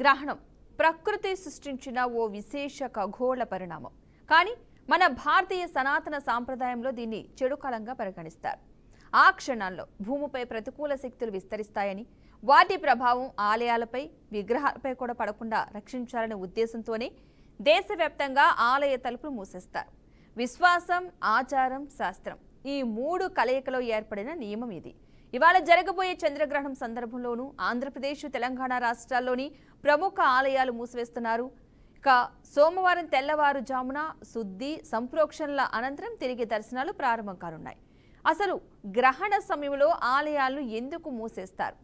గ్రహణం ప్రకృతి సృష్టించిన ఓ విశేష ఖగోళ పరిణామం. కానీ మన భారతీయ సనాతన సాంప్రదాయంలో దీన్ని చెడు కాలంగా పరిగణిస్తారు. ఆ క్షణాల్లో భూమిపై ప్రతికూల శక్తులు విస్తరిస్తాయని, వాటి ప్రభావం ఆలయాలపై, విగ్రహాలపై కూడా పడకుండా రక్షించాలనే ఉద్దేశంతోనే దేశవ్యాప్తంగా ఆలయ తలుపులు మూసేస్తారు. విశ్వాసం, ఆచారం, శాస్త్రం ఈ మూడు కలయికలో ఏర్పడిన నియమం ఇది. ఇవాళ జరగబోయే చంద్రగ్రహణం సందర్భంలోనూ ఆంధ్రప్రదేశ్, తెలంగాణ రాష్ట్రాల్లోని ప్రముఖ ఆలయాలు మూసివేస్తున్నారు. ఇక సోమవారం తెల్లవారుజామున శుద్ధి, సంప్రోక్షణల అనంతరం తిరిగి దర్శనాలు ప్రారంభం కానున్నాయి. అసలు గ్రహణ సమయంలో ఆలయాలను ఎందుకు మూసేస్తారు?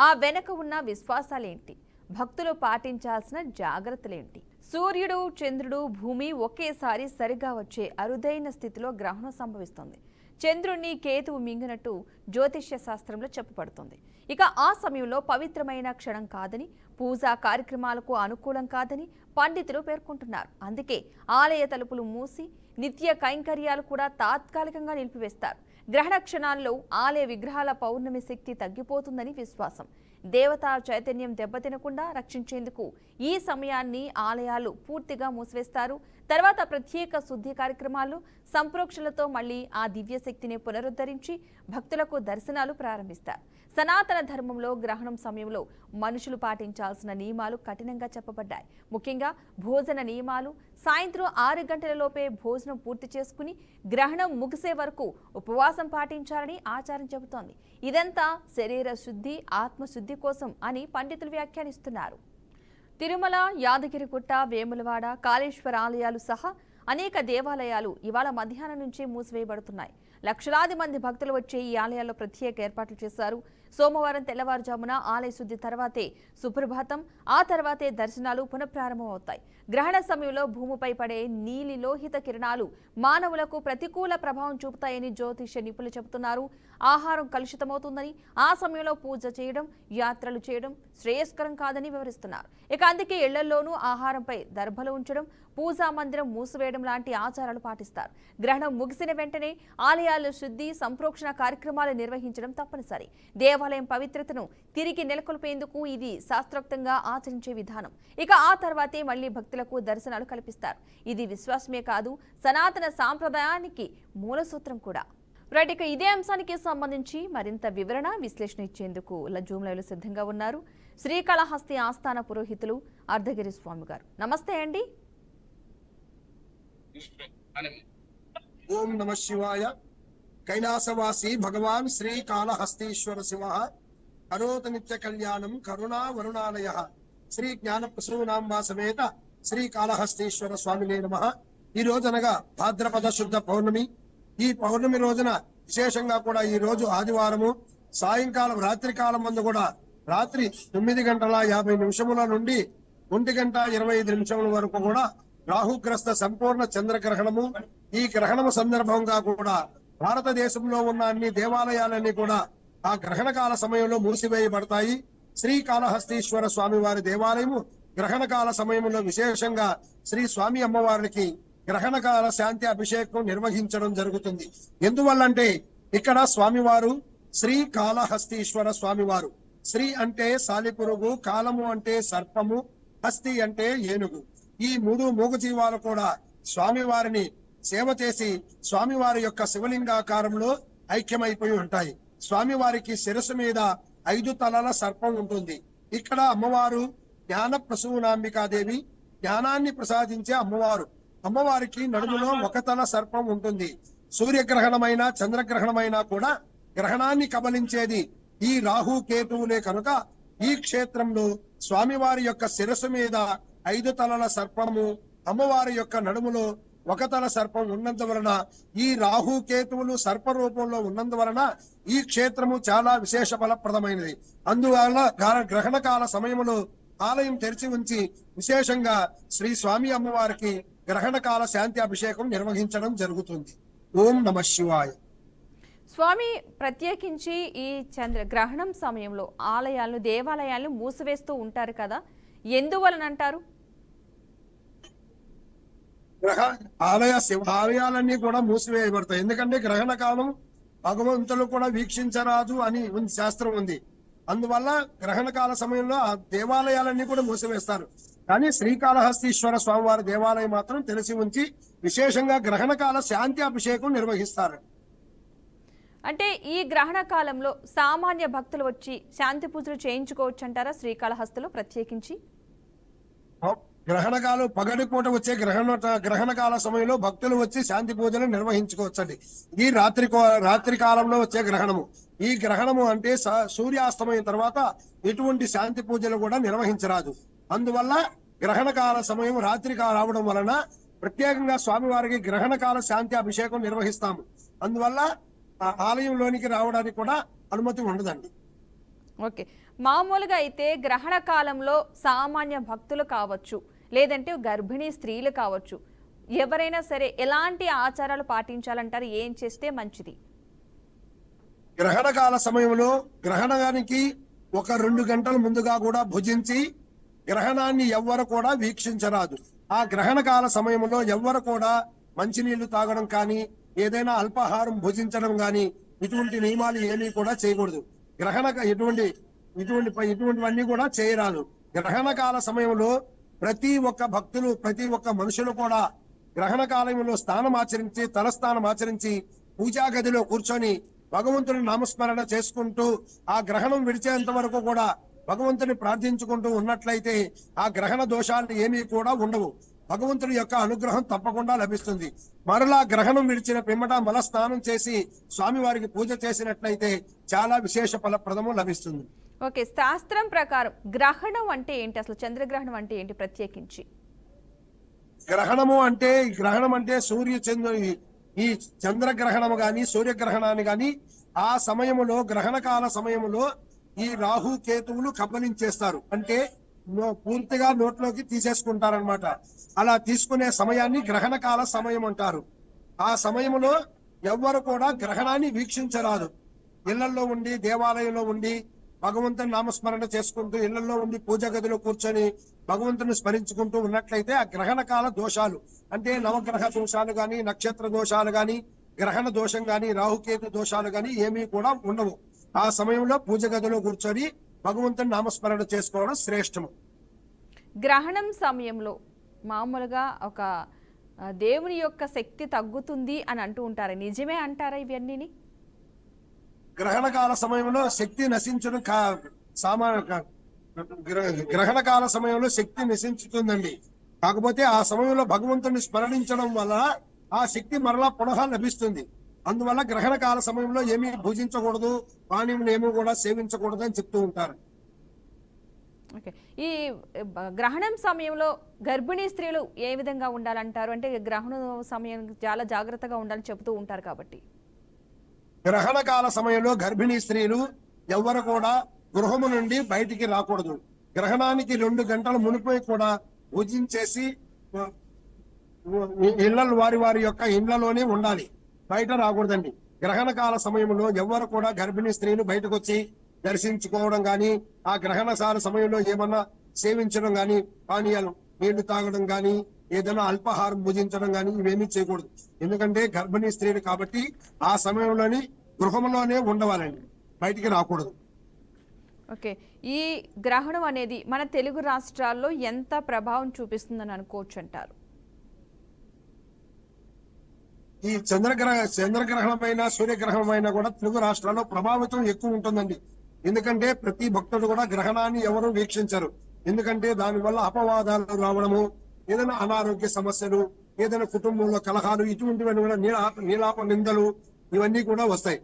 ఆ వెనక ఉన్న విశ్వాసాలేంటి? భక్తులు పాటించాల్సిన జాగ్రత్తలేంటి? సూర్యుడు, చంద్రుడు, భూమి ఒకేసారి సరిగా వచ్చే అరుదైన స్థితిలో గ్రహణం సంభవిస్తుంది. చంద్రుణ్ణి కేతువు మింగినట్టు జ్యోతిష్య శాస్త్రంలో చెప్పబడుతుంది. ఇక ఆ సమయంలో పవిత్రమైన క్షణం కాదని, పూజా కార్యక్రమాలకు అనుకూలం కాదని పండితులు పేర్కొంటున్నారు. అందుకే ఆలయ తలుపులు మూసి నిత్య కైంకర్యాలు కూడా తాత్కాలికంగా నిలిపివేస్తారు. గ్రహణ క్షణాల్లో ఆలయ విగ్రహాల పౌర్ణమి శక్తి తగ్గిపోతుందని విశ్వాసం. దేవతా చైతన్యం దెబ్బతినకుండా రక్షించేందుకు ఈ సమయాన్ని ఆలయాలు పూర్తిగా మూసివేస్తారు. తర్వాత ప్రత్యేక శుద్ధి కార్యక్రమాలు, సంప్రోక్షణలతో మళ్లీ ఆ దివ్య శక్తిని పునరుద్ధరించి భక్తులకు దర్శనాలు ప్రారంభిస్తారు. సనాతన ధర్మంలో గ్రహణం సమయంలో మనుషులు పాటించాల్సిన నియమాలు కఠినంగా చెప్పబడ్డాయి. ముఖ్యంగా భోజన నియమాలు. సాయంత్రం 6 గంటలలోపే భోజనం పూర్తి చేసుకుని గ్రహణం ముగిసే వరకు ఉపవాసం పాటించాలని ఆచారం చెబుతోంది. ఇదంతా శరీర శుద్ధి, ఆత్మశుద్ధి కోసం అని పండితులు వ్యాఖ్యానిస్తున్నారు. తిరుమల, యాదగిరిగుట్ట, వేములవాడ, కాళేశ్వర ఆలయాలు సహా అనేక దేవాలయాలు ఇవాళ మధ్యాహ్నం నుంచి మూసివేయబడుతున్నాయి. లక్షలాది మంది భక్తులు వచ్చే ఈ ఆలయాల్లో ప్రత్యేక ఏర్పాట్లు చేశారు. సోమవారం తెల్లవారుజామున ఆలయ శుద్ధి తర్వాతే సుప్రభాతం, ఆ తర్వాతే దర్శనాలు పునఃప్రారంభం అవుతాయి. గ్రహణ సమయంలో భూమిపై పడే నీలి లోహిత కిరణాలు మానవులకు ప్రతికూల ప్రభావం చూపుతాయని జ్యోతిష్య నిపుణులు చెబుతున్నారు. ఆహారం కలుషితమవుతుందని, ఆ సమయంలో పూజ చేయడం, యాత్రలు చేయడం శ్రేయస్కరం కాదని వివరిస్తున్నారు. ఇక అందుకే ఇళ్లలోనూ ఆహారంపై దర్భలు ఉంచడం, పూజా మందిరం మూసివేయడం లాంటి ఆచారాలు పాటిస్తారు. గ్రహణం ముగిసిన వెంటనే ఆలయాలు శుద్ధి, సంప్రోక్షణ కార్యక్రమాలు నిర్వహించడం తప్పనిసరి. దేవాలయం పవిత్రతను తిరిగి నెలకొల్పేందుకు ఇది శాస్త్రోక్తంగా ఆచరించే విధానం. ఇక ఆ తర్వాతే మళ్లీ భక్తులకు దర్శనాలు కల్పిస్తారు. ఇది విశ్వాసమే కాదు, సనాతన సాంప్రదాయానికి మూల సూత్రం కూడా. రైట్, ఇక ఇదే అంశానికి సంబంధించి మరింత వివరణ, విశ్లేషణ ఇచ్చేందుకు జూమ్ లైవ్లో సిద్ధంగా ఉన్నారు శ్రీకాళహస్తి ఆస్థాన పురోహితులు అర్ధగిరి స్వామి గారు. నమస్తే అండి. ఓం నమ శివాయ. కైలాసవాసి భగవాన్ శ్రీకాళహస్తీశ్వర శివ కరోత నిత్య కళ్యాణం కరుణా వరుణాలయ శ్రీ జ్ఞాన ప్రసూనాంబా సమేత శ్రీకాళహస్తీశ్వర స్వామినే నమః. ఈ రోజు అనగా భాద్రపద శుద్ధ పౌర్ణమి. ఈ పౌర్ణమి రోజున విశేషంగా కూడా ఈ రోజు ఆదివారము సాయంకాలం రాత్రికాలం మందు కూడా రాత్రి 9:50 నుండి 1:25 వరకు కూడా రాహుగ్రస్త సంపూర్ణ చంద్రగ్రహణము. ఈ గ్రహణము సందర్భంగా కూడా భారతదేశంలో ఉన్న అన్ని దేవాలయాలన్నీ కూడా ఆ గ్రహణ కాల సమయంలో మూసివేయబడతాయి. శ్రీకాళహస్తీశ్వర స్వామి వారి దేవాలయము గ్రహణ కాల సమయంలో విశేషంగా శ్రీ స్వామి అమ్మవారికి గ్రహణ కాల శాంతి అభిషేకం నిర్వహించడం జరుగుతుంది. ఎందువల్లంటే ఇక్కడ స్వామివారు శ్రీకాళహస్తీశ్వర స్వామివారు. శ్రీ అంటే సాలిపురుగు, కాలము అంటే సర్పము, హస్తి అంటే ఏనుగు. ఈ 3 మూగజీవాలు కూడా స్వామివారిని సేవ చేసి స్వామివారి యొక్క శివలింగాకారంలో ఐక్యమైపోయి ఉంటాయి. స్వామివారికి శిరస్సు మీద 5 తలల సర్పం ఉంటుంది. ఇక్కడ అమ్మవారు జ్ఞాన ప్రసూనాంబికాదేవి, జ్ఞానాన్ని ప్రసాదించే అమ్మవారు. అమ్మవారికి నడుములో 1 తల సర్పం ఉంటుంది. సూర్యగ్రహణమైనా చంద్రగ్రహణమైనా కూడా గ్రహణాన్ని కబలించేది ఈ రాహు కేతువులే కనుక ఈ క్షేత్రంలో స్వామివారి యొక్క శిరస్సు మీద 5 తలల సర్పము, అమ్మవారి యొక్క నడుములో 1 తల సర్పం ఉన్నందువలన, ఈ రాహు కేతువులు సర్ప రూపంలో ఉన్నందువలన ఈ క్షేత్రము చాలా విశేష ఫలప్రదమైనది. అందువల్ల గ్రహణ కాల సమయంలో ఆలయం తెరిచి ఉంచి విశేషంగా శ్రీ స్వామి అమ్మవారికి గ్రహణ కాల శాంతి అభిషేకం నిర్వహించడం జరుగుతుంది. ఓం నమ శివాయ. స్వామి, ప్రత్యేకించి ఈ గ్రహణం సమయంలో ఆలయాలను, దేవాలయాలను మూసివేస్తూ ఉంటారు కదా, ఎందువలనంటారు? ఆలయాలన్నీ కూడా మూసివేయబడతాయి. ఎందుకంటే గ్రహణ కాలం భగవంతులు కూడా వీక్షించరాదు అని శాస్త్రం ఉంది. అందువల్ల గ్రహణ కాల సమయంలో ఆ దేవాలయాలన్నీ కూడా మూసివేస్తారు. కానీ శ్రీకాళహస్తీశ్వర స్వామివారి దేవాలయం మాత్రం తెలిసి ఉంచి విశేషంగా గ్రహణ కాల శాంతి అభిషేకం నిర్వహిస్తారు. అంటే ఈ గ్రహణ కాలంలో సామాన్య భక్తులు వచ్చి శాంతి పూజలు చేయించుకోవచ్చు అంటారా శ్రీకాళహస్తిలో ప్రత్యేకించి? గ్రహణకాలం పగటిపూట వచ్చే గ్రహణ కాల సమయంలో భక్తులు వచ్చి శాంతి పూజలు నిర్వహించుకోవచ్చండి. ఇది రాత్రి కాలంలో వచ్చే గ్రహణము. ఈ గ్రహణము అంటే సూర్యాస్తమయం తర్వాత ఎటువంటి శాంతి పూజలు కూడా నిర్వహించరాదు. అందువల్ల గ్రహణ కాల సమయం రాత్రి రావడం వలన ప్రత్యేకంగా స్వామివారికి గ్రహణ కాల శాంతి అభిషేకం నిర్వహిస్తాము. అందువల్ల ఆ ఆలయంలోనికి రావడానికి కూడా అనుమతి ఉండదండి. ఓకే, మామూలుగా అయితే గ్రహణ కాలంలో సామాన్య భక్తులు కావచ్చు, లేదంటే గర్భిణీ స్త్రీలు కావచ్చు, ఎవరైనా సరే ఎలాంటి ఆచారాలు పాటించాలంటారు? ఏం చేస్తే మంచిది? గ్రహణ కాల సమయంలో గ్రహణానికి 1-2 గంటల ముందుగా కూడా భుజించి గ్రహణాన్ని ఎవ్వరు కూడా వీక్షించరాదు. ఆ గ్రహణ కాల సమయంలో ఎవ్వరు కూడా మంచినీళ్లు తాగడం కానీ ఏదైనా అల్పాహారం భుజించడం కానీ ఇటువంటి నియమాలు ఏమీ కూడా చేయకూడదు. ఇటువంటివన్నీ కూడా చేయరాదు. గ్రహణ కాల సమయంలో ప్రతి ఒక్క భక్తులు ప్రతి ఒక్క మనుషులు కూడా గ్రహణ కాలంలో స్నానం ఆచరించి తలస్నానం ఆచరించి పూజా గదిలో కూర్చొని భగవంతుని నామస్మరణ చేసుకుంటూ ఆ గ్రహణం విడిచేంత వరకు కూడా భగవంతుని ప్రార్థించుకుంటూ ఉన్నట్లయితే ఆ గ్రహణ దోషాలు ఏమీ కూడా ఉండవు. భగవంతుని యొక్క అనుగ్రహం తప్పకుండా లభిస్తుంది. మరలా గ్రహణం విడిచిన పిమ్మట మల స్నానం చేసి స్వామివారికి పూజ చేసినట్లయితే చాలా విశేష ఫలప్రదము లభిస్తుంది. ఓకే, శాస్త్రం ప్రకారం గ్రహణం అంటే ఏంటి? అసలు చంద్రగ్రహణం అంటే ఏంటి ప్రత్యేకించి? గ్రహణం అంటే ఈ చంద్రగ్రహణము గాని సూర్యగ్రహణాన్ని గాని ఆ సమయములో గ్రహణ కాల సమయములో ఈ రాహు కేతువులు కబలించేస్తారు. అంటే పూర్తిగా నోట్లోకి తీసేసుకుంటారనమాట. అలా తీసుకునే సమయాన్ని గ్రహణ కాల సమయం అంటారు. ఆ సమయములో ఎవ్వరు కూడా గ్రహణాన్ని వీక్షించరాదు. ఇళ్లలో ఉండి దేవాలయంలో ఉండి భగవంతుని నామస్మరణ చేసుకుంటూ ఇళ్లలో ఉండి పూజ గదిలో కూర్చొని భగవంతుని స్మరించుకుంటూ ఉన్నట్లయితే ఆ గ్రహణ కాల దోషాలు అంటే నవగ్రహ దోషాలు గాని నక్షత్ర దోషాలు గాని గ్రహణ దోషం గాని రాహుకేతు దోషాలు గాని ఏమీ కూడా ఉండవు. ఆ సమయంలో పూజ గదిలో కూర్చొని భగవంతుని నామస్మరణ చేసుకోవడం శ్రేష్టము. గ్రహణం సమయంలో మామూలుగా ఒక దేవుని యొక్క శక్తి తగ్గుతుంది అని అంటూ ఉంటారు, నిజమే అంటారా ఇవన్నీ? గ్రహణ కాల సమయంలో శక్తి నశించడం గ్రహణ కాల సమయంలో శక్తి నశించుతుందండి. కాకపోతే ఆ సమయంలో భగవంతుని స్మరణించడం వల్ల ఆ శక్తి మరలా పునః లభిస్తుంది. అందువల్ల గ్రహణ కాల సమయంలో ఏమీ భుజించకూడదు, పానీయం ఏమీ కూడా సేవించకూడదు అని చెప్తూ ఉంటారు. ఓకే, ఈ గ్రహణం సమయంలో గర్భిణీ స్త్రీలు ఏ విధంగా ఉండాలంటారు? అంటే గ్రహణ సమయం చాలా జాగ్రత్తగా ఉండాలని చెబుతూ ఉంటారు కాబట్టి. గ్రహణ కాల సమయంలో గర్భిణీ స్త్రీలు ఎవ్వరు కూడా గృహము నుండి బయటికి రాకూడదు. గ్రహణానికి 2 గంటల మునిపై కూడా భుజించేసి వారి యొక్క ఇళ్లలోనే ఉండాలి, బయట రాకూడదండి. గ్రహణ కాల సమయంలో ఎవ్వరు కూడా గర్భిణీ స్త్రీలు బయటకు వచ్చి దర్శించుకోవడం గాని ఆ గ్రహణకాల సమయంలో ఏమన్నా సేవించడం గాని పానీయాలు నీళ్లు తాగడం గాని ఏదైనా అల్పాహారం భుజించడం గాని ఇవేమీ చేయకూడదు. ఎందుకంటే గర్భిణీ స్త్రీలు కాబట్టి ఆ సమయంలోని గృహంలోనే ఉండవాలండి, బయటికి రాకూడదు. ఓకే, ఈ గ్రహణం అనేది మన తెలుగు రాష్ట్రాల్లో ఎంత ప్రభావం చూపిస్తుందని అనుకోవచ్చు అంటారు? ఈ చంద్రగ్రహణమైన సూర్యగ్రహణమైన కూడా తెలుగు రాష్ట్రాల్లో ప్రభావితం ఎక్కువ ఉంటుందండి. ఎందుకంటే ప్రతి భక్తుడు కూడా గ్రహణాన్ని ఎవరు వీక్షించరు. ఎందుకంటే దానివల్ల అపవాదాలు రావడము, ఏదైనా అనారోగ్య సమస్యలు, ఏదైనా కుటుంబంలో కలహాలు ఇటువంటివన్నీ కూడా నీలాప నిందలు ఇవన్నీ కూడా వస్తాయి.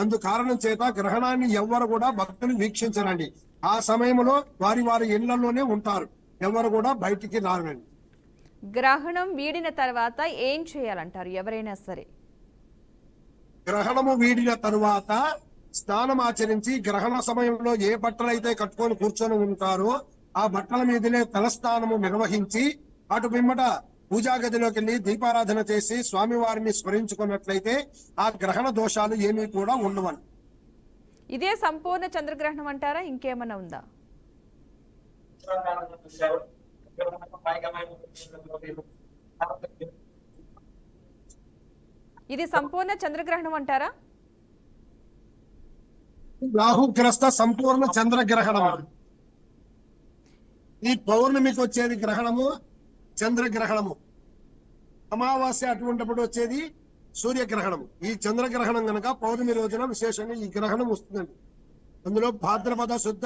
అందు కారణం చేత గ్రహణాన్ని ఎవ్వరు కూడా భక్తులు వీక్షించరండి. ఆ సమయంలో వారి ఇళ్లలోనే ఉంటారు, ఎవరు కూడా బయటికి రారండి. గ్రహణం వీడిన తర్వాత ఏం చేయాలంటారు ఎవరైనా సరే? గ్రహణము వీడిన తరువాత స్నానం ఆచరించి గ్రహణ సమయంలో ఏ బట్టలు అయితే కట్టుకొని కూర్చొని ఉంటారో ఆ బట్టల మీదనే తలస్నానము నిర్వహించి అటు పిమ్మట పూజా గదిలోకి వెళ్ళి దీపారాధన చేసి స్వామివారిని స్మరించుకున్నట్లయితే ఆ గ్రహణ దోషాలు ఏమీ కూడా ఉండవని. ఇదే సంపూర్ణ చంద్రగ్రహణం అంటారా, ఇంకేమన్నా ఉందా? ఇది సంపూర్ణ చంద్రగ్రహణం అంటారా? రాహుగ్రస్త సంపూర్ణ చంద్రగ్రహణం. ఈ పౌర్ణమికి వచ్చేది గ్రహణము చంద్రగ్రహణము, అమావాస్య అటువంటిప్పుడు వచ్చేది సూర్యగ్రహణము. ఈ చంద్రగ్రహణం గనక పౌర్ణమి రోజున విశేషంగా ఈ గ్రహణం వస్తుందండి. అందులో భాద్రపద శుద్ధ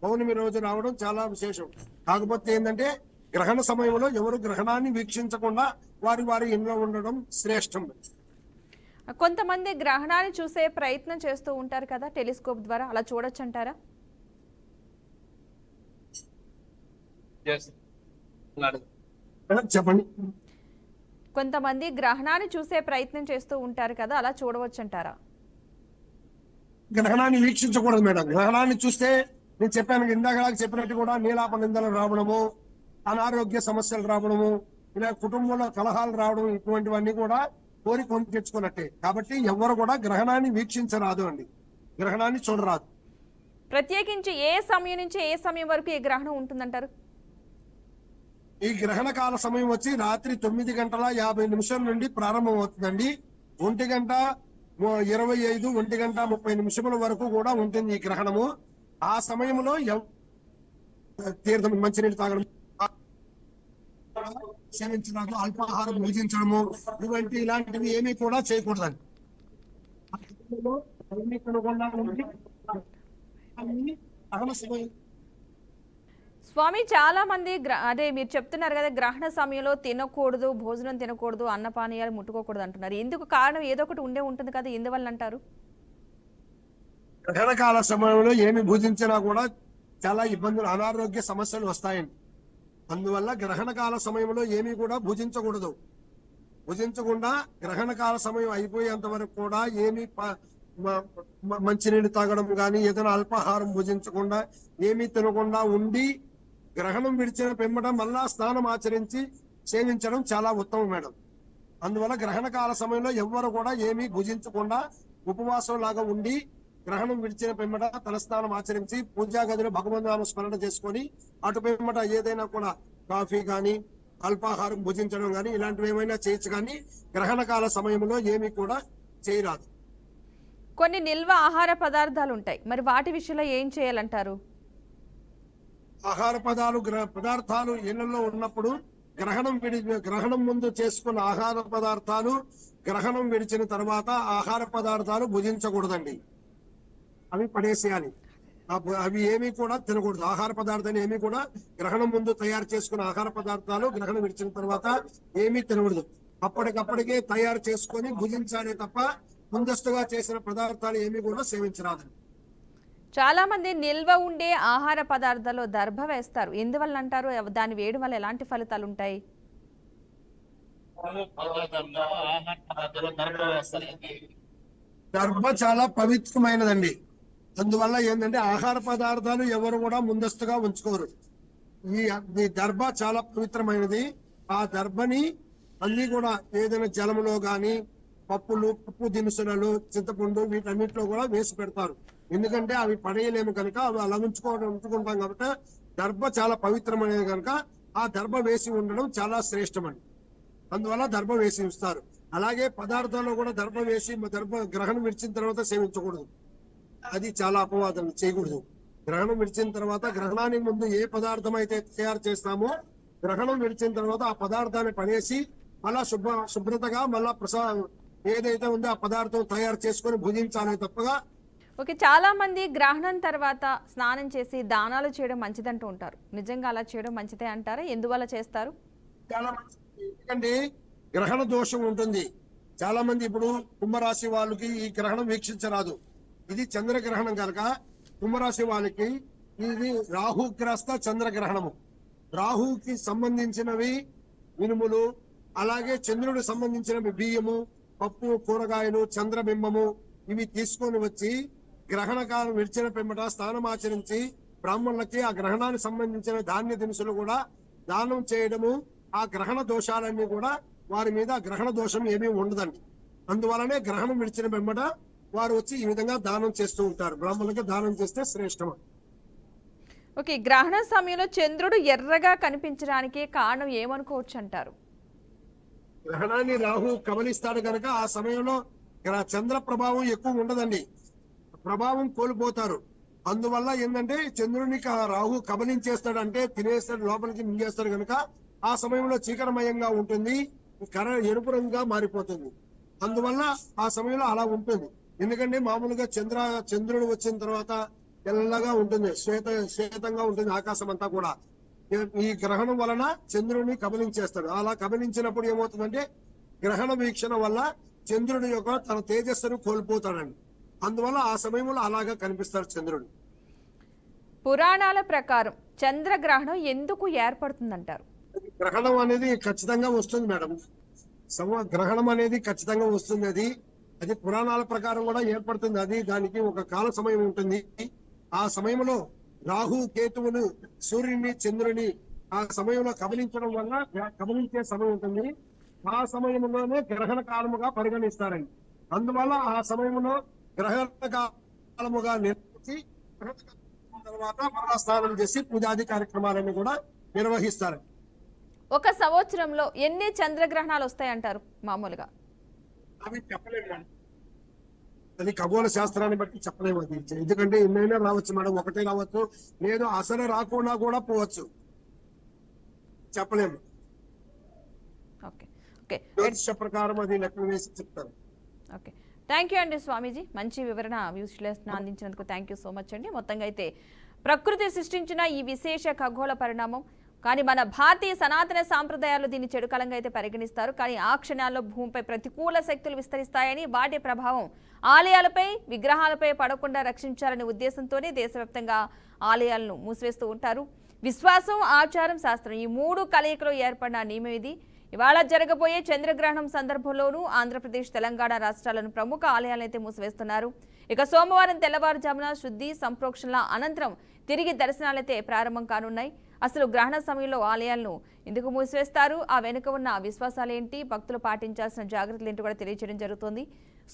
పౌర్ణమి రోజు రావడం చాలా విశేషం. కాకపోతే ఏంటంటే గ్రహణ సమయంలో ఎవరు గ్రహణాన్ని వీక్షించకుండా వారి వారి ఇంట్లో ఉండడం శ్రేష్టం. కొంతమంది గ్రహణాన్ని చూసే ప్రయత్నం చేస్తూ ఉంటారు కదా టెలిస్కోప్ ద్వారా, అలా చూడొచ్చు అంటారా? చెప్పండి. కొంతమంది గ్రహణాన్ని చూసే ప్రయత్నం చేస్తూ ఉంటారు కదా, అలా చూడవచ్చు అంటారా? గ్రహణాన్ని వీక్షించకూడదు మేడం. గ్రహణాన్ని చూస్తే నేను చెప్పాను ఇందాక చెప్పినట్టు కూడా నీలాప నిందలు రావడము, అనారోగ్య సమస్యలు రావడము, ఇలా కుటుంబంలో కలహాలు రావడం, ఇటువంటివన్నీ కూడా కోరి కొని తెచ్చుకున్నట్టే. కాబట్టి ఎవరు కూడా గ్రహణాన్ని వీక్షించరాదు అండి, గ్రహణాన్ని చూడరాదు. ప్రత్యేకించి ఏ సమయం నుంచి ఏ సమయం వరకు ఈ గ్రహణం ఉంటుందంటారు? ఈ గ్రహణ కాల సమయం వచ్చి రాత్రి 9:50 నుండి ప్రారంభం అవుతుందండి. 1:25, 1:30 వరకు కూడా ఉంటుంది ఈ గ్రహణము. ఆ సమయంలో తీర్థం, మంచినీళ్ళు తాగడం, సేవించడం, అల్పాహారం భుజించడము, ఇలాంటివి ఏమీ కూడా చేయకూడదండి. స్వామి, చాలా మంది అదే మీరు చెప్తున్నారు కదా, గ్రహణ సమయంలో తినకూడదు, భోజనం తినకూడదు, అన్నపానీయాలు ముట్టుకోకూడదు అంటున్నారు. ఎందుకు కారణం ఏదో ఒకటి ఉంటుంది కదా, ఎందువల్ల అంటారు? గ్రహణ కాల సమయంలో ఏమి భుజించినా కూడా చాలా ఇబ్బందులు, అనారోగ్య సమస్యలు వస్తాయండి. అందువల్ల గ్రహణ కాల సమయంలో ఏమీ కూడా భుజించకూడదు. భుజించకుండా గ్రహణ కాల సమయం అయిపోయేంత వరకు కూడా ఏమి మంచినీళ్ళు తాగడం కానీ, ఏదైనా అల్పాహారం భుజించకుండా, ఏమీ తినకుండా ఉండి గ్రహణం విడిచిన పిమ్మట మళ్ళా స్నానం ఆచరించి సేవించడం చాలా ఉత్తమం మేడం. అందువల్ల గ్రహణ కాల సమయంలో ఎవ్వరు కూడా ఏమీ భుజించకుండా ఉపవాసం లాగా ఉండి గ్రహణం విడిచిన పిమ్మట తలస్నానం ఆచరించి పూజా గదిలో భగవంతునామ స్మరణ చేసుకొని అటు పిమ్మట ఏదైనా కూడా కాఫీ కానీ అల్పాహారం భుజించడం కానీ ఇలాంటివి ఏమైనా చేయొచ్చు, కానీ గ్రహణ కాల సమయంలో ఏమీ కూడా చేయరాదు. కొన్ని నిల్వ ఆహార పదార్థాలు ఉంటాయి, మరి వాటి విషయంలో ఏం చేయాలంటారు? ఆహార పదార్థాలు ఇళ్లలో ఉన్నప్పుడు గ్రహణం ముందు చేసుకున్న ఆహార పదార్థాలు గ్రహణం విడిచిన తర్వాత ఆహార పదార్థాలు భుజించకూడదండి, అవి పడేసేయాలి. అవి ఏమీ కూడా తినకూడదు. ఆహార పదార్థాలు ఏమీ కూడా గ్రహణం ముందు తయారు చేసుకున్న ఆహార పదార్థాలు గ్రహణం విడిచిన తర్వాత ఏమీ తినకూడదు. అప్పటికప్పటికే తయారు చేసుకొని భుజించాలి తప్ప ముందస్తుగా చేసిన పదార్థాలు ఏమీ కూడా సేవించరాదు. చాలా మంది నిల్వ ఉండే ఆహార పదార్థాల్లో దర్భ వేస్తారు, ఎందువల్ల అంటారు? దాని వేయడం వల్ల ఎలాంటి ఫలితాలు ఉంటాయి? దర్భ చాలా పవిత్రమైనదండి. అందువల్ల ఏంటంటే ఆహార పదార్థాలు ఎవరు కూడా ముందస్తుగా ఉంచుకోరు. ఈ దర్భ చాలా పవిత్రమైనది. ఆ దర్భని అన్ని కూడా ఏదైనా జలములో గాని, పప్పు దినుసులలో, చింతపండు, వీటన్నిటిలో కూడా వేసి పెడతారు. ఎందుకంటే అవి పడేయలేము కనుక అవి అలా ఉంచుకుంటాం కాబట్టి దర్భ చాలా పవిత్రమైనది కనుక ఆ దర్భ వేసి ఉండడం చాలా శ్రేష్టమండి. అందువల్ల దర్భ వేసి ఉంచుతారు. అలాగే పదార్థాల్లో కూడా దర్భ వేసి గ్రహణం విడిచిన తర్వాత సేవించకూడదు, అది చాలా అపవాదం, చేయకూడదు. గ్రహణం విడిచిన తర్వాత గ్రహణానికి ముందు ఏ పదార్థం అయితే తయారు చేస్తామో గ్రహణం విడిచిన తర్వాత ఆ పదార్థాన్ని పడేసి మళ్ళా శుభ్రతగా మళ్ళా ఏదైతే ఉందో ఆ పదార్థం తయారు చేసుకొని భుజించాలి తప్పగా. ఓకే, చాలా మంది గ్రహణం తర్వాత స్నానం చేసి దానాలు చేయడం మంచిదంటూ ఉంటారు. నిజంగా అలా చేయడం మంచిదే అంటారా? ఎందువల్ల చేస్తారు? చాలా మంది, ఎందుకంటే గ్రహణ దోషం ఉంటుంది. చాలా మంది ఇప్పుడు కుంభరాశి వాళ్ళకి ఈ గ్రహణం వీక్షించరాదు. ఇది చంద్రగ్రహణం కనుక కుంభరాశి వాళ్ళకి ఇది రాహుగ్రస్త చంద్రగ్రహణము. రాహుకి సంబంధించినవి మినుములు, అలాగే చంద్రుడికి సంబంధించినవి బియ్యము, పప్పు, కూరగాయలు, చంద్రబింబము ఇవి తీసుకొని వచ్చి గ్రహణ కాలం విడిచిన పిమ్మట స్నానమాచరించి బ్రాహ్మణులకి ఆ గ్రహణానికి సంబంధించిన ధాన్య దినుసులు కూడా దానం చేయడము. ఆ గ్రహణ దోషాలన్నీ కూడా వారి మీద గ్రహణ దోషం ఏమీ ఉండదండి. అందువలనే గ్రహణం విడిచిన పిమ్మట వారు వచ్చి ఈ విధంగా దానం చేస్తూ ఉంటారు. బ్రాహ్మణులకి దానం చేస్తే శ్రేష్టం. ఓకే, గ్రహణ సమయంలో చంద్రుడు ఎర్రగా కనిపించడానికి కారణం ఏమనుకోవచ్చు అంటారు? గ్రహణాన్ని రాహు కమలిస్తాడు కనుక ఆ సమయంలో చంద్ర ప్రభావం ఎక్కువ ఉండదండి. ప్రభావం కోల్పోతారు. అందువల్ల ఏంటంటే చంద్రుడిని రాహు కబలించేస్తాడు, అంటే తినేస్తాడు, లోపలికి మింగేస్తాడు కనుక ఆ సమయంలో చీకరమయంగా ఉంటుంది, ఎరుపు రంగుగా మారిపోతుంది. అందువల్ల ఆ సమయంలో అలా ఉంటుంది. ఎందుకంటే మామూలుగా చంద్రుడు వచ్చిన తర్వాత తెల్లగా ఉంటుంది, శ్వేతంగా ఉంటుంది ఆకాశం అంతా కూడా. ఈ గ్రహణం వలన చంద్రుడిని కబలించేస్తాడు. అలా కబలించినప్పుడు ఏమవుతుందంటే గ్రహణ వీక్షణ వల్ల చంద్రుడి యొక్క తన తేజస్సును కోల్పోతాడండి. అందువల్ల ఆ సమయంలో అలాగా కనిపిస్తాడు చంద్రుడు. పురాణాల ప్రకారం చంద్రగ్రహణం ఎందుకు ఏర్పడుతుందంటారు? గ్రహణం అనేది ఖచ్చితంగా వస్తుంది మేడం. గ్రహణం అనేది ఖచ్చితంగా వస్తుంది. అది పురాణాల ప్రకారం కూడా ఏర్పడుతుంది. దానికి ఒక కాల సమయం ఉంటుంది. ఆ సమయంలో రాహు కేతువులు సూర్యుని చంద్రుని ఆ సమయంలో కబలించడం వల్ల కబలించే సమయం ఉంటుంది. ఆ సమయంలోనే గ్రహణ కాలముగా పరిగణిస్తారండి. అందువల్ల ఆ సమయంలో గ్రహణ కాలముగా నిర్ణయించి తర్వాత మరణ స్నానం చేసి పూజాది కార్యక్రమాలను కూడా నిర్వహిస్తారు. ఒక సంవత్సరంలో ఎన్ని చంద్రగ్రహణాలు వస్తాయంటారు మామూలుగా? అవి చెప్పలేము మేడం. అది ఖగోళ శాస్త్రాన్ని బట్టి చెప్పలేము. అది ఎందుకంటే ఎన్నైనా రావచ్చు మేడం, ఒకటే రావచ్చు, లేదు అసలు రాకుండా కూడా పోవచ్చు, చెప్పలేము. జ్యోతిష ప్రకారం అది లెక్క వేసి చెప్తారు. ఓకే, థ్యాంక్ యూ అండి స్వామీజీ, మంచి వివరణ విశ్లేషణ అందించినందుకు థ్యాంక్ యూ సో మచ్ అండి. మొత్తంగా అయితే ప్రకృతి సృష్టించిన ఈ విశేష ఖగోళ పరిణామం, కానీ మన భారతీయ సనాతన సాంప్రదాయాలు దీన్ని చెడుకలంగా అయితే పరిగణిస్తారు. కానీ ఆ క్షణాల్లో భూమిపై ప్రతికూల శక్తులు విస్తరిస్తాయని, వాటి ప్రభావం ఆలయాలపై విగ్రహాలపై పడకుండా రక్షించాలనే ఉద్దేశంతోనే దేశవ్యాప్తంగా ఆలయాలను మూసివేస్తూ ఉంటారు. విశ్వాసం, ఆచారం, శాస్త్రం ఈ మూడు కలయికలో ఏర్పడిన నియమం ఇది. ఇవాళ జరగబోయే చంద్రగ్రహణం సందర్భంలోనూ ఆంధ్రప్రదేశ్, తెలంగాణ రాష్ట్రాలను ప్రముఖ ఆలయాలైతే మూసివేస్తున్నారు. ఇక సోమవారం తెల్లవారుజామున శుద్ధి సంప్రోక్షణల అనంతరం తిరిగి దర్శనాలైతే ప్రారంభం కానున్నాయి. అసలు గ్రహణ సమయంలో ఆలయాలను ఎందుకు మూసివేస్తారు, ఆ వెనుక ఉన్న విశ్వాసాలేంటి, భక్తులు పాటించాల్సిన జాగ్రత్తలు ఏంటి కూడా తెలియజేయడం జరుగుతుంది.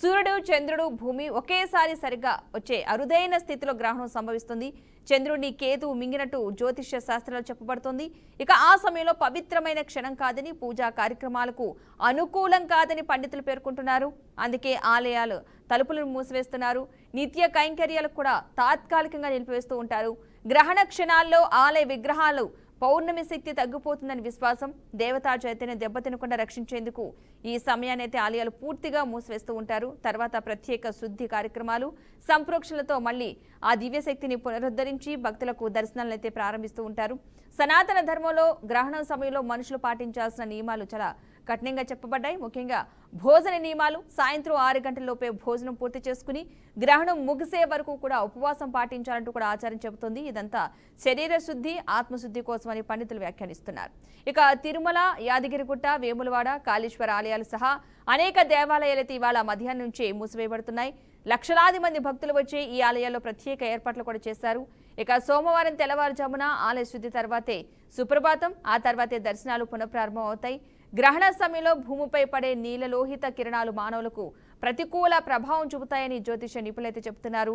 సూర్యుడు, చంద్రుడు, భూమి ఒకేసారి సరిగ్గా వచ్చే అరుదైన స్థితిలో గ్రహణం సంభవిస్తుంది. చంద్రుడిని కేతువు మింగినట్టు జ్యోతిష్య శాస్త్రాలు చెప్పబడుతుంది. ఇక ఆ సమయంలో పవిత్రమైన క్షణం కాదని, పూజా కార్యక్రమాలకు అనుకూలం కాదని పండితులు పేర్కొంటున్నారు. అందుకే ఆలయాలు తలుపులను మూసివేస్తున్నారు. నిత్య కైంకర్యాలకు కూడా తాత్కాలికంగా నిలిపివేస్తూ ఉంటారు. గ్రహణ క్షణాల్లో ఆలయ విగ్రహాలు పౌర్ణమి శక్తి తగ్గిపోతుందని విశ్వాసం. దేవతా చైతన్యం దెబ్బతినకుండా రక్షించేందుకు ఈ సమయాన్ని అయితే ఆలయాలు పూర్తిగా మూసివేస్తూ ఉంటారు. తర్వాత ప్రత్యేక శుద్ధి కార్యక్రమాలు, సంప్రోక్షణలతో మళ్ళీ ఆ దివ్యశక్తిని పునరుద్ధరించి భక్తులకు దర్శనాలను అయితే ప్రారంభిస్తూ ఉంటారు. సనాతన ధర్మంలో గ్రహణం సమయంలో మనుషులు పాటించాల్సిన నియమాలు చాలా కఠినంగా చెప్పబడ్డాయి. ముఖ్యంగా భోజన నియమాలు. సాయంత్రం 6 గంటలలోపే భోజనం పూర్తి చేసుకుని గ్రహణం ముగిసే వరకు కూడా ఉపవాసం పాటించాలంటూ కూడా ఆచారం చెబుతుంది. ఇదంతా శరీర శుద్ధి, ఆత్మశుద్ధి కోసమని పండితులు వ్యాఖ్యానిస్తున్నారు. ఇక తిరుమల, యాదగిరిగుట్ట, వేములవాడ, కాళేశ్వర ఆలయాలు సహా అనేక దేవాలయాలైతే ఇవాళ మధ్యాహ్నం నుంచి మూసివేయబడుతున్నాయి. లక్షలాది మంది భక్తులు వచ్చే ఈ ఆలయాల్లో ప్రత్యేక ఏర్పాట్లు కూడా చేశారు. ఇక సోమవారం తెల్లవారుజామున ఆలయ శుద్ధి తర్వాతే సుప్రభాతం, ఆ తర్వాతే దర్శనాలు పునఃప్రారంభం అవుతాయి. గ్రహణ సమయంలో భూమిపై పడే నీలలోహిత కిరణాలు మానవులకు ప్రతికూల ప్రభావం చూపుతాయని జ్యోతిష నిపుణులైతే చెబుతున్నారు.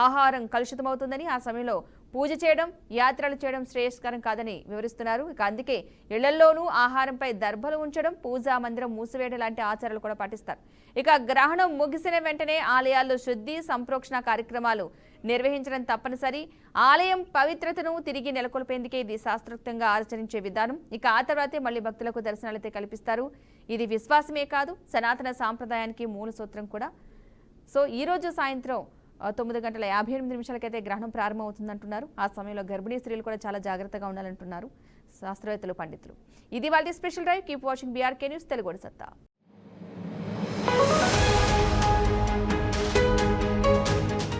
ఆహారం కలుషితమవుతుందని, ఆ సమయంలో పూజ చేయడం, యాత్రలు చేయడం శ్రేయస్కరం కాదని వివరిస్తున్నారు. ఇక అందుకే ఇళ్లల్లోనూ ఆహారంపై దర్భలు ఉంచడం, పూజా మందిరం మూసివేయడం లాంటి ఆచారాలు కూడా పాటిస్తారు. ఇక గ్రహణం ముగిసిన వెంటనే ఆలయాల్లో శుద్ధి, సంప్రోక్షణ కార్యక్రమాలు నిర్వహించడం తప్పనిసరి. ఆలయం పవిత్రతను తిరిగి నెలకొల్పేందుకే ఇది శాస్త్రోక్తంగా ఆచరించే విధానం. ఇక ఆ తర్వాతే మళ్లీ భక్తులకు దర్శనాలైతే కల్పిస్తారు. ఇది విశ్వాసమే కాదు, సనాతన సాంప్రదాయానికి మూల సూత్రం కూడా. సో ఈ రోజు సాయంత్రం 9:58 గ్రహణం ప్రారంభమవుతుందంటున్నారు. ఆ సమయంలో గర్భిణీ స్త్రీలు కూడా చాలా జాగ్రత్తగా ఉండాలంటున్నారు శాస్త్రవేత్తలు, పండితులు. ఇది వాళ్ళ special drive. Keep watching BRK news, Telugu సత్తా.